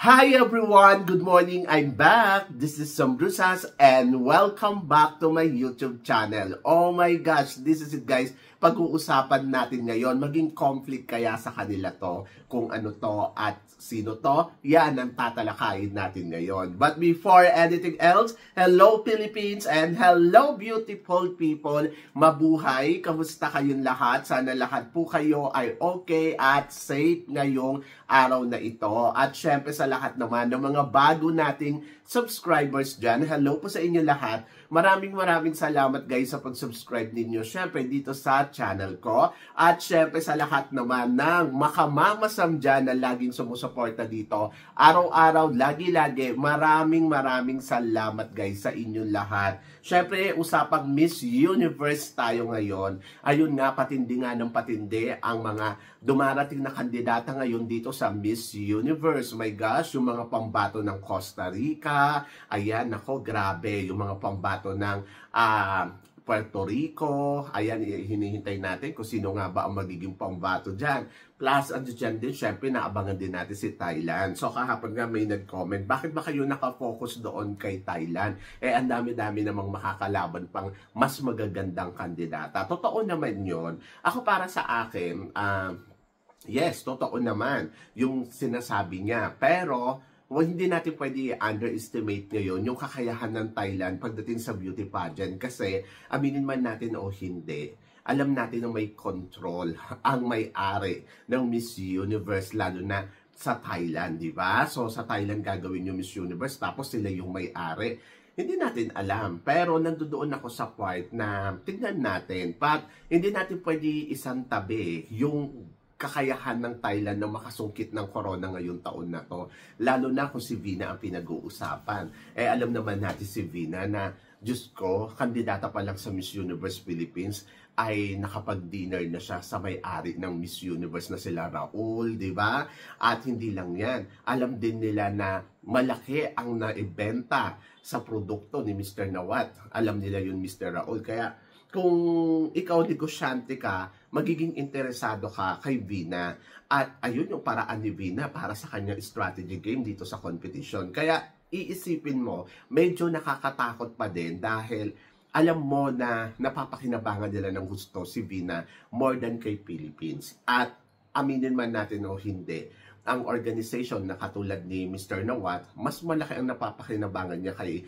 Hi everyone! Good morning! I'm back! This is Sam Brusas and welcome back to my YouTube channel. Oh my gosh! This is it guys. Pag-uusapan natin ngayon, maging conflict kaya sa kanila to, kung ano to at sino to, yan ang tatalakayin natin ngayon. But before anything else, hello Philippines and hello beautiful people! Mabuhay! Kamusta kayong lahat? Sana lahat po kayo ay okay at safe ngayong araw na ito. At syempre sa lahat naman ng mga bago nating subscribers dyan, hello po sa inyo lahat. Maraming salamat guys sa pag-subscribe ninyo syempre dito sa channel ko. At syempre sa lahat naman ng makamamasam dyan na laging sumusuporta dito. Araw-araw, lagi-lagi, maraming salamat guys sa inyong lahat. Syempre, usapang Miss Universe tayo ngayon. Ayun nga, patindi nga ng patindi ang mga dumarating na kandidata ngayon dito sa Miss Universe. My gosh, yung mga pambato ng Costa Rica, ayan, nako, grabe, yung mga pambato ng Puerto Rico, ayan, hinihintay natin kung sino nga ba ang magiging pambato dyan. Plus, ano dyan din, syempre, naabangan din natin si Thailand. So, kahapon nga may nag-comment, bakit ba kayo nakafocus doon kay Thailand? Ang dami-dami namang makakalaban pang mas magagandang kandidata. Totoo naman yun. Ako para sa akin, yes, totoo naman yung sinasabi niya. Pero, hindi natin pwede underestimate ngayon yung kakayahan ng Thailand pagdating sa beauty pageant. Kasi, aminin man natin o hindi, alam natin na may control ang may-ari ng Miss Universe, lalo na sa Thailand, di ba? So, sa Thailand gagawin yung Miss Universe, tapos sila yung may-ari. Hindi natin alam, pero nandoon ako sa part na tignan natin. Hindi natin pwede isang tabi yung kakayahan ng Thailand na makasungkit ng corona ngayong taon na to. Lalo na kung si Vina ang pinag-uusapan. Alam naman natin si Vina na, Diyos ko, kandidata pa lang sa Miss Universe Philippines ay nakapag-dinner na siya sa may-ari ng Miss Universe na sila Raul, di ba? At hindi lang yan. Alam din nila na malaki ang naibenta sa produkto ni Mr. Nawat. Alam nila yun, Mr. Raul. Kaya, kung ikaw negosyante ka, magiging interesado ka kay Vina. At ayun yung paraan ni Vina para sa kanyang strategy game dito sa competition. Kaya iisipin mo, medyo nakakatakot pa din dahil alam mo na napapakinabangan nila ng gusto si Vina more than kay Philippines. At aminin man natin o hindi, ang organization na katulad ni Mr. Nawat, mas malaki ang napapakinabangan niya kay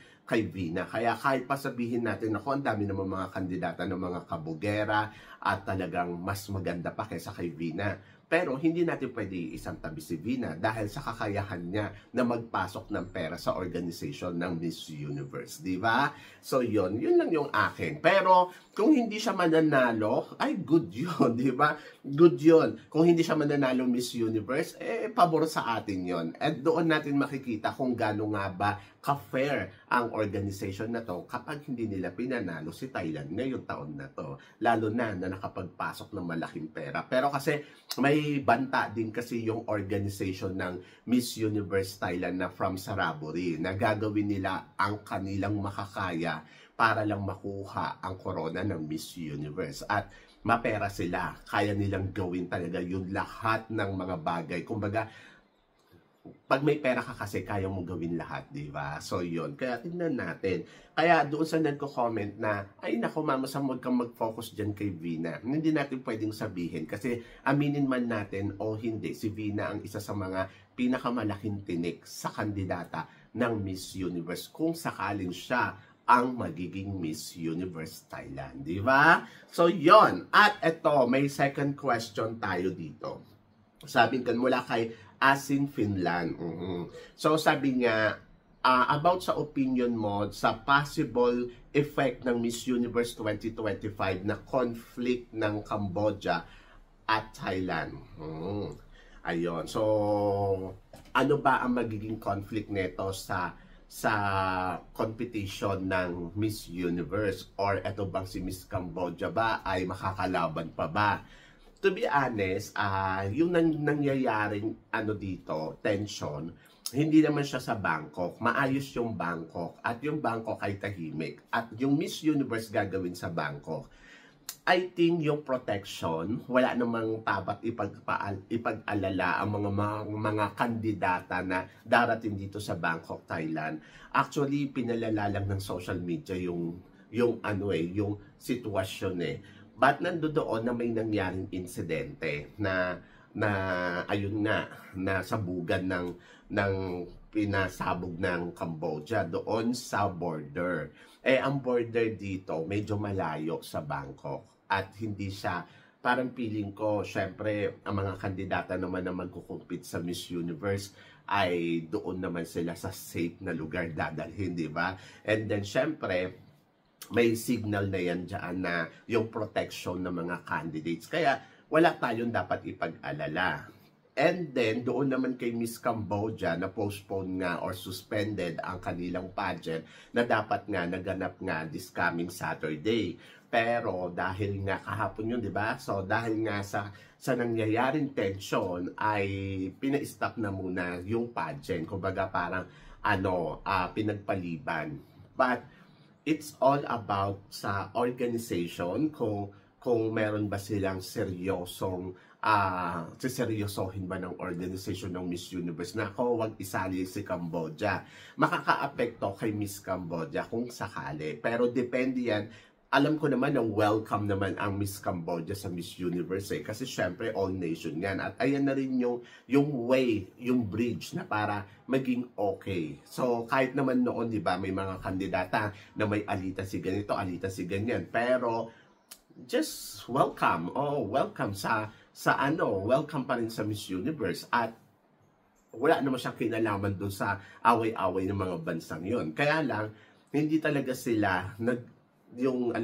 Vina. Kaya kahit pa sabihin natin na ang dami naman mga kandidata ng mga kabugera at talagang mas maganda pa kaysa kay Vina. Pero hindi natin pwede isang tabi si Vina dahil sa kakayahan niya na magpasok ng pera sa organization ng Miss Universe, di ba? So yun lang yung akin. Pero kung hindi siya mananalo, ay good yun, di ba? Good yun. Kung hindi siya mananalo Miss Universe, pabor sa atin yun. At doon natin makikita kung gaano nga ba ka-fair ang organization na to kapag hindi nila pinanalo si Thailand ngayong taon na to. Lalo na nakapagpasok ng malaking pera. Pero kasi may banta din kasi yung organization ng Miss Universe Thailand na from Saraburi na gagawin nila ang kanilang makakaya para lang makuha ang corona ng Miss Universe. At mapera sila. Kaya nilang gawin talaga yung lahat ng mga bagay. Kumbaga, pag may pera ka kasi, kaya mo gawin lahat, di ba? So, yun. Kaya, tignan natin. Kaya, doon sa nagko-comment na, ay, nako, mama, Sam, huwag kang mag-focus dyan kay Vina. Hindi natin pwedeng sabihin. Kasi, aminin man natin o hindi, si Vina ang isa sa mga pinakamalaking tinik sa kandidata ng Miss Universe kung sakaling siya ang magiging Miss Universe Thailand, di ba? So, yon. At eto, may second question tayo dito. Sabi kan mula kay Asin Finland. So sabi niya, about sa opinion mo sa possible effect ng Miss Universe 2025 na conflict ng Cambodia at Thailand. Ayun. So, ano ba ang magiging conflict nito sa competition ng Miss Universe? Or eto bang si Miss Cambodia ba ay makakalaban pa ba? To be honest, yung nangyayaring dito, tension, hindi naman siya sa Bangkok. Maayos yung Bangkok at yung Bangkok ay tahimik. At yung Miss Universe gagawin sa Bangkok, I think yung protection, wala namang dapat ipag-alala ang mga kandidata na darating dito sa Bangkok, Thailand. Actually, pinalala lang ng social media yung yung sitwasyon But nandoon na may nangyaring insidente na ayun nga, na sabugan ng pinasabog ng Cambodia doon sa border. Ang border dito medyo malayo sa Bangkok at hindi siya, parang feeling ko, syempre ang mga kandidata naman na magkukumpit sa Miss Universe ay doon naman sila sa safe na lugar dadalhin, di ba? And then syempre may signal na yan dyan na yung protection ng mga candidates. Kaya wala tayong dapat ipag-alala. And then, doon naman kay Miss Cambodia na postpone nga or suspended ang kanilang pageant na dapat nga naganap nga this coming Saturday. Pero dahil nga kahapon yun, di ba? So dahil nga sa nangyayaring tension ay pina-stop na muna yung pageant. Kumbaga parang pinagpaliban. But it's all about sa organization kung meron ba silang seryosong seryosohin ba ng organization ng Miss Universe na wag isali si Cambodia. Makaka-apekto kay Miss Cambodia kung sakali. Pero depende yan. Alam ko naman na welcome naman ang Miss Cambodia sa Miss Universe kasi syempre all nation yan. At ayan na rin yung way, yung bridge na para maging okay. So kahit naman noon, di ba, may mga kandidata na may alita si ganito, alita si ganyan. Pero just welcome. Welcome welcome pa rin sa Miss Universe. At wala naman siyang kinalaman doon sa away-away ng mga bansang yon. Kaya lang, hindi talaga sila yung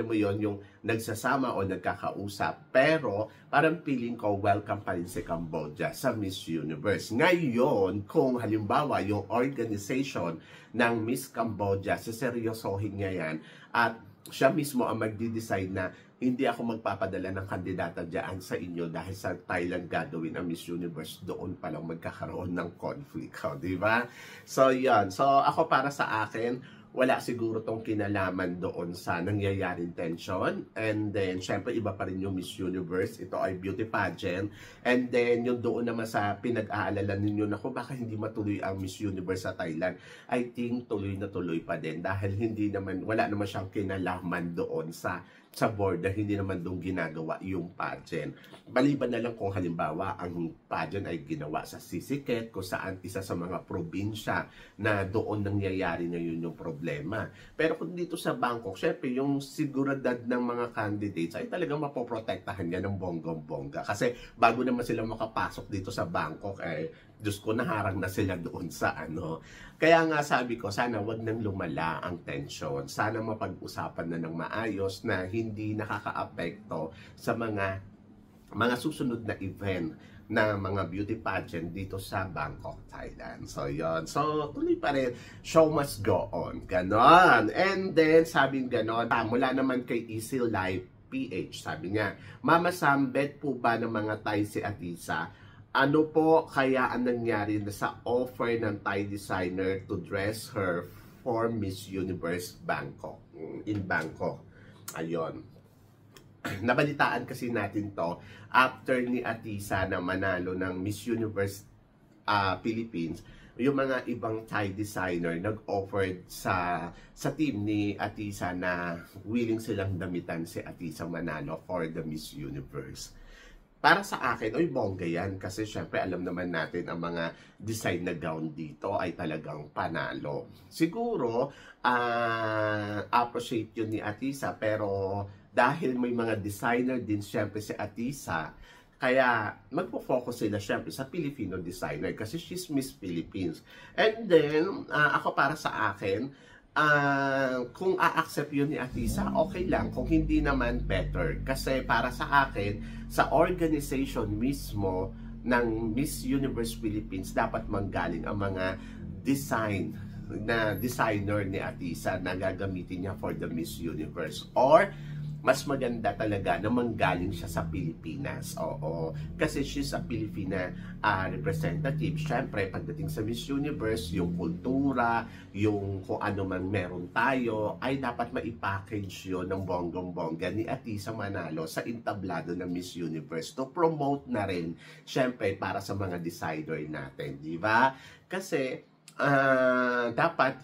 nagsasama o nagkakausap. Pero parang feeling ko welcome pa rin si Cambodia sa Miss Universe. Ngayon, kung halimbawa yung organization ng Miss Cambodia, siseryosohin niya yan at siya mismo ang magdi-decide na hindi ako magpapadala ng kandidata dyan sa inyo dahil sa Thailand gagawin ang Miss Universe, doon palang magkakaroon ng conflict. Di ba? So, yan. So, ako para sa akin, wala siguro tong kinalaman doon sa nangyayaring tension. And then, syempre, iba pa rin yung Miss Universe. Ito ay beauty pageant. And then, yung doon naman sa pinag-aalala ninyo na kung baka hindi matuloy ang Miss Universe sa Thailand, I think tuloy na tuloy pa din. Dahil wala naman siyang kinalaman doon sa border, hindi naman doon ginagawa yung pageant. Baliban na lang kung halimbawa ang pageant ay ginawa sa Sisiket, kung saan isa sa mga probinsya na doon nangyayari ngayon yung problema. Pero kung dito sa Bangkok, syempre yung siguridad ng mga candidates ay talagang mapoprotektahan niya ng bonggong-bongga. Kasi bago naman sila makapasok dito sa Bangkok, Diyos ko, naharang na sila doon sa Kaya nga sabi ko, sana wag nang lumala ang tension. Sana mapag-usapan na ng maayos na hindi nakakaapekto sa mga susunod na event na mga beauty pageant dito sa Bangkok, Thailand. So, yon. So, tuloy pa rin. Show must go on. Ganon. And then, sabi ganon, mula naman kay Easy Life PH, sabi niya, Mama Sam, bet po ba ng mga Thai si Atisa? Ano po kaya ang nangyari na sa offer ng Thai designer to dress her for Miss Universe Bangkok, in Bangkok? Ayon. Nabalitaan kasi natin to after ni Atisa na manalo ng Miss Universe Philippines. Yung mga ibang Thai designer nag-offer sa team ni Atisa na willing silang damitan si Atisa manalo for the Miss Universe. Para sa akin, bongga yan. Kasi syempre, alam naman natin ang mga design na gown dito ay talagang panalo. Siguro, appreciate yun ni Atisa. Pero dahil may mga designer din syempre si Atisa, kaya magpo-focus sila syempre sa Filipino designer kasi she's Miss Philippines. And then, ako para sa akin, kung a-accept yun ni Atisa, okay lang. Kung hindi naman, better. Kasi para sa akin, sa organization mismo ng Miss Universe Philippines, dapat manggaling ang mga designer ni Atisa na gagamitin niya for the Miss Universe. Or mas maganda talaga na manggaling siya sa Pilipinas. Oo, kasi she's a Filipina representative. Siyempre, pagdating sa Miss Universe, yung kultura, yung kung ano man meron tayo, ay dapat maipackage yun ng bonggong-bongga ni Atisa Manalo sa entablado ng Miss Universe to promote na rin, siyempre, para sa mga designer natin, di ba? Kasi, dapat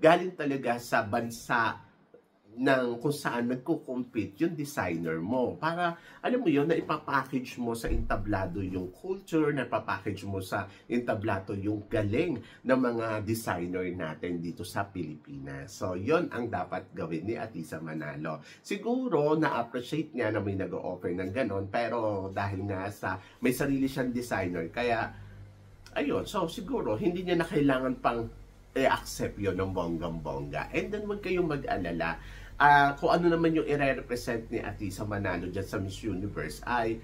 galing talaga sa bansa ng kung saan nagko-compete yung designer mo. Para, alam mo yun, na ipapackage mo sa entablado yung culture, na ipapackage mo sa entablado yung galing ng mga designer natin dito sa Pilipinas. So, yun ang dapat gawin ni Atisa Manalo. Siguro, na-appreciate niya na may nag-o-offer ng ganon, pero dahil nga sa may sarili siyang designer, kaya, ayun, so siguro, hindi niya na kailangan pang i-accept yun ng bonggang-bongga. And then, huwag kayong mag-alala. Kung ano naman yung i-represent ni Atisa Manalo dyan sa Miss Universe, ay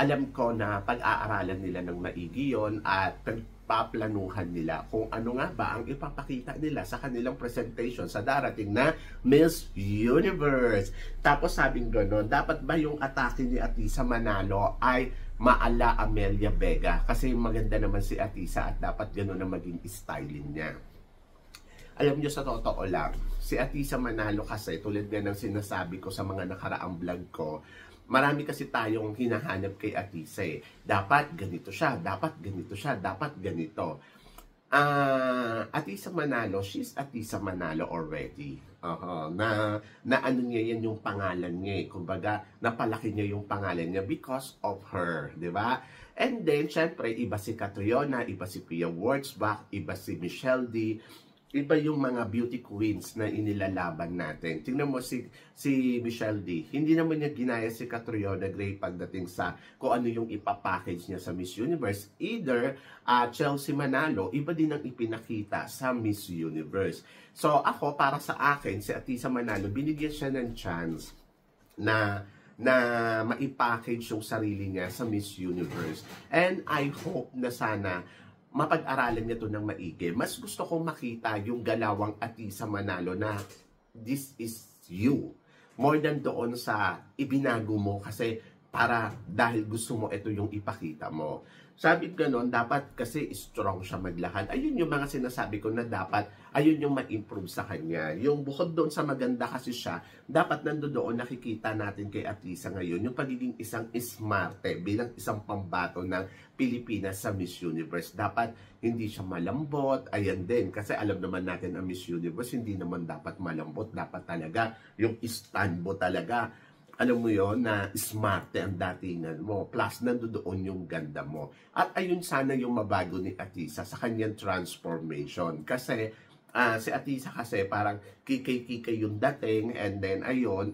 alam ko na pag-aaralan nila ng maigi yun at pagpaplanuhan nila kung ano nga ba ang ipapakita nila sa kanilang presentation sa darating na Miss Universe. Tapos sabing gano'n, dapat ba yung atake ni Atisa Manalo ay maala Amelia Vega? Kasi maganda naman si Atisa at dapat gano'n na maging styling niya. Alam nyo, sa totoo lang, si Atisa Manalo kasi, tulad nga ng sinasabi ko sa mga nakaraang vlog ko, marami kasi tayong hinahanap kay Atisa eh. Dapat ganito siya, dapat ganito siya, dapat ganito. Atisa Manalo, she's Atisa Manalo already. Na ano niya yan yung pangalan niya eh. Kumbaga, napalaki niya yung pangalan niya because of her, di ba? And then, syempre, iba si Catriona, iba si Pia Wurtzbach, iba si Michelle D, iba yung mga beauty queens na inilalaban natin. Tingnan mo si Michelle D. Hindi naman niya ginaya si Catriona Gray pagdating sa kung ano yung ipapackage niya sa Miss Universe. Either Chelsea Manalo, iba din ang ipinakita sa Miss Universe. So ako, para sa akin, si Atisa Manalo, binigyan siya ng chance na maipackage yung sarili niya sa Miss Universe. And I hope na sana mapag-aralan niya to ng maigi. Mas gusto kong makita yung galawang Atisa Manalo na this is you. More than doon sa ibinago mo kasi para dahil gusto mo ito yung ipakita mo. Sabi ganon, dapat kasi strong siya maglakad. Ayun yung mga sinasabi ko na dapat, ayun yung ma-improve sa kanya. Yung bukod doon sa maganda kasi siya, dapat nandoon nakikita natin kay Atisa ngayon, yung pagiging isang smarte bilang isang pambato ng Pilipinas sa Miss Universe. Dapat hindi siya malambot, ayan din. Kasi alam naman natin ang Miss Universe, hindi naman dapat malambot. Dapat talaga yung istanbo talaga. Alam mo yon na smarte ang datingan mo. Plus, nandoon yung ganda mo. At ayun sana yung mabago ni Atisa sa kanyang transformation. Kasi si Atisa kasi parang kikay-kikay yung dating. And then ayun,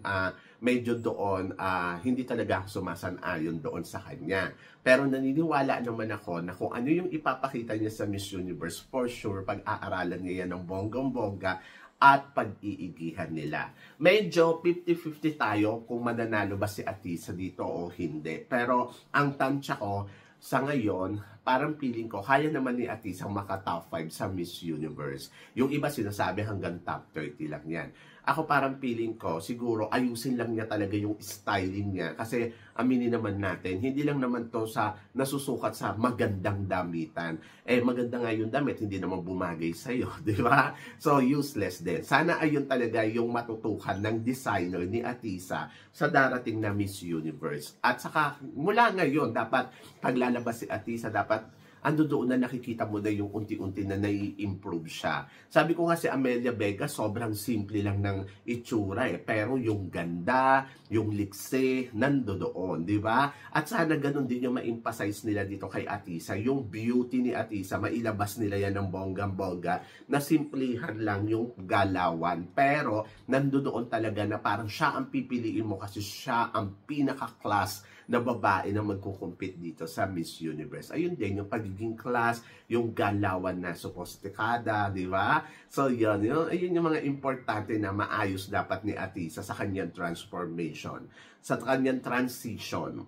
medyo doon, hindi talaga sumasan-ayon doon sa kanya. Pero naniniwala naman ako na kung ano yung ipapakita niya sa Miss Universe, for sure, pag-aaralan niya yan ng bonggang-bongga at pag-iigihan nila. Medyo 50-50 tayo kung mananalo ba si Atisa dito o hindi. Pero ang tansya ko, sa ngayon, parang feeling ko, kaya naman ni Atisa maka-top 5 sa Miss Universe. Yung iba sinasabi hanggang top 30 lang yan. Ako parang feeling ko, siguro ayusin lang niya talaga yung styling niya. Kasi aminin naman natin, hindi lang naman to sa nasusukat sa magandang damitan. Maganda nga yung damit, hindi naman bumagay sa'yo, di ba? So, useless din. Sana ayun talaga yung matutukan ng designer ni Atisa sa darating na Miss Universe. At saka, mula ngayon, dapat paglalabas si Atisa, dapat ando doon na nakikita mo na yung unti-unti na nai-improve siya. Sabi ko nga si Amelia Vega, sobrang simple lang ng itsura eh. Pero yung ganda, yung likse, nando doon, di ba? At sana ganun din yung ma-emphasize nila dito kay Atisa. Yung beauty ni Atisa, mailabas nila yan ng bonggang-bongga na simplihan lang yung galawan. Pero nando doon talaga na parang siya ang pipiliin mo kasi siya ang pinaka-class na babae na magkukumpit dito sa Miss Universe. Ayun din, yung pagiging class, yung galawan na sophisticada, di ba? So, yun yung mga importante na maayos dapat ni Atisa sa kanyang transformation, sa kanyang transition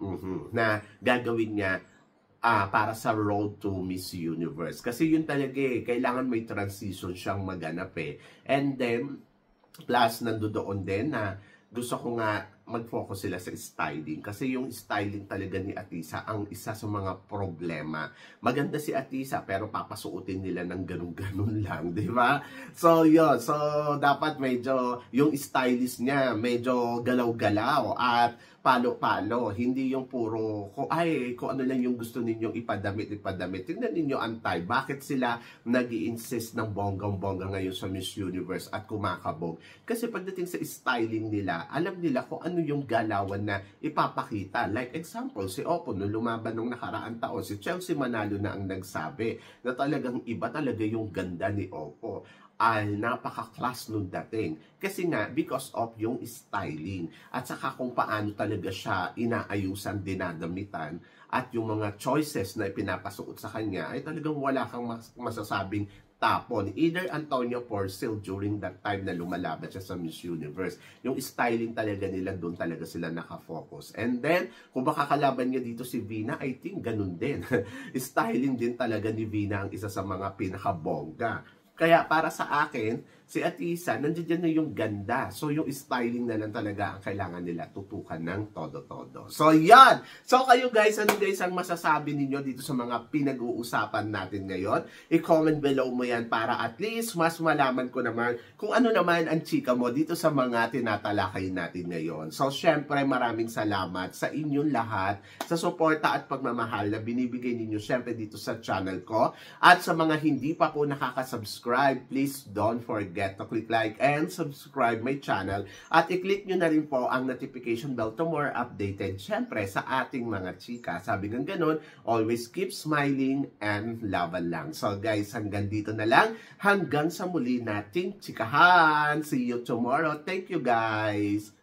na gagawin niya para sa road to Miss Universe. Kasi yun talaga kailangan may transition siyang maganap eh. And then, plus nandoon din na gusto ko nga mag-focus sila sa styling. Kasi yung styling talaga ni Atisa ang isa sa mga problema. Maganda si Atisa pero papasuotin nila ng ganun-ganun lang, di ba? So yun, so dapat medyo yung stylist niya medyo galaw-galaw at palo-palo, hindi yung puro kung ano lang yung gusto ninyong ipadamit. Tingnan ninyo antay, bakit sila nag-i-insist ng bonggang-bongga ngayon sa Miss Universe at kumakabog? Kasi pagdating sa styling nila, alam nila kung ano yung galawan na ipapakita. Like example, si Oppo nung lumaban nung nakaraang taon, si Chelsea Manalo na ang nagsabi na talagang iba talaga yung ganda ni Oppo. Ay napaka-class nung dating. Kasi nga, because of yung styling. At saka kung paano talaga siya inaayusan, dinadamitan. At yung mga choices na ipinapasuot sa kanya, ay talagang wala kang masasabing tapon. Either Antonio Porcel during that time na lumalaban siya sa Miss Universe. Yung styling talaga nila, doon talaga sila nakafocus. And then, kung makakalaban niya dito si Vina, I think ganun din. Styling din talaga ni Vina ang isa sa mga pinakabongga. Kaya para sa akin, si Atisa, nandiyan na yung ganda. So yung styling na lang talaga ang kailangan nila tutukan ng todo-todo. So yan! So kayo guys, ano guys ang masasabi ninyo dito sa mga pinag-uusapan natin ngayon? I-comment below mo yan para at least mas malaman ko naman kung ano naman ang chika mo dito sa mga tinatalakay natin ngayon. So syempre maraming salamat sa inyong lahat sa suporta at pagmamahal na binibigay ninyo syempre dito sa channel ko. At sa mga hindi pa po nakakasubscribe, please don't forget to click like and subscribe my channel at i-click nyo na rin po ang notification bell to more updated syempre sa ating mga chika. Sabi ng ganun, always keep smiling and laban lang. So guys, hanggang dito na lang. Hanggang sa muli nating chikahan. See you tomorrow. Thank you guys.